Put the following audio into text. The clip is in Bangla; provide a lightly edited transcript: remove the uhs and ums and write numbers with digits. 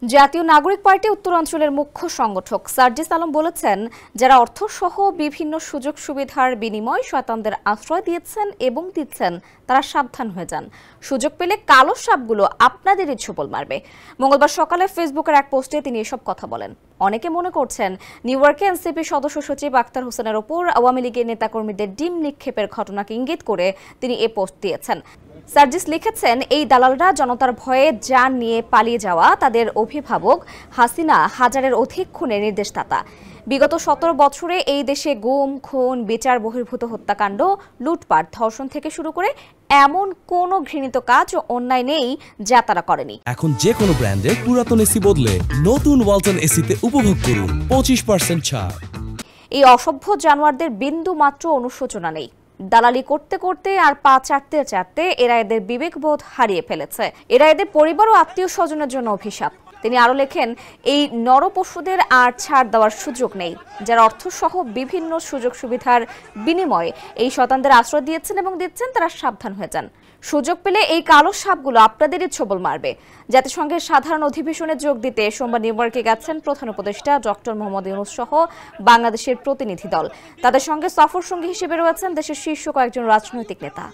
জাতীয় নাগরিক পার্টি উত্তরাঞ্চলের মুখ্য সংগঠক সার্জিস আলম বলেছেন, যারা অর্থসহ বিভিন্ন সুযোগ সুবিধার বিনিময়ে শয়তানদের আশ্রয় দিয়েছেন এবং দিচ্ছেন তারা সাবধান হয়ে যান। সুযোগ পেলে কালো সাপগুলো আপনাদেরই ছোবল মারবে। মঙ্গলবার সকালে ফেসবুকের এক পোস্টে তিনি এসব কথা বলেন। অনেকে মনে করছেন নিউ ইয়র্কে এনসিপি সদস্য সচিব আক্তার হোসেনের ওপর আওয়ামী লীগের নেতাকর্মীদের ডিম নিক্ষেপের ঘটনাকে ইঙ্গিত করে তিনি এ পোস্ট দিয়েছেন। সার্জিস লিখেছেন, এই দালালরা জনতার ভয়ে যান নিয়ে পালিয়ে যাওয়া তাদের অভিভাবক হাসিনা হাজারের অধিক খুনের নির্দেশদাতা। বিগত 17 বছরে এই দেশে গুম, খুন, বিচার বহির্ভূত হত্যাকাণ্ড, লুটপাট, ধর্ষণ থেকে শুরু করে এমন কোনো ঘৃণিত কাজ ও অন্যায় নেই যা তারা করেনি। এখন যে কোনো ব্র্যান্ডের পুরাতন এসি বদলে নতুন ওয়ালটন এসিতে উপভোগ করুন 25% ছাড়। এই অসভ্য জানোয়ারদের বিন্দু মাত্র অনুশোচনা নেই। দালালি করতে করতে আর পা চাটতে চাটতে এরা এদের বিবেকবোধ হারিয়ে ফেলেছে। এরা এদের পরিবার ও আত্মীয় স্বজনের জন্য অভিশাপ। তিনি আরো লেখেন, এই নরপশুদের আর ছাড় দেওয়ার সুযোগ নেই, যারা অর্থসহ বিভিন্ন সুযোগ সুবিধার বিনিময়ে এই শয়তানদের আশ্রয় দিয়েছেন এবং দিচ্ছেন তারা সাবধান হয়ে যান। সুযোগ পেলে এই কালো সাপগুলো আপনাদেরই ছোবল মারবে। জাতিসংঘের সাধারণ অধিবেশনে যোগ দিতে সোমবার নিউ ইয়র্কে গেছেন প্রধান উপদেষ্টা ডক্টর মোহাম্মদ ইউনূস সহ বাংলাদেশের প্রতিনিধি দল। তাদের সঙ্গে সফর সঙ্গী হিসেবে রয়েছেন দেশের শীর্ষ কয়েকজন রাজনৈতিক নেতা।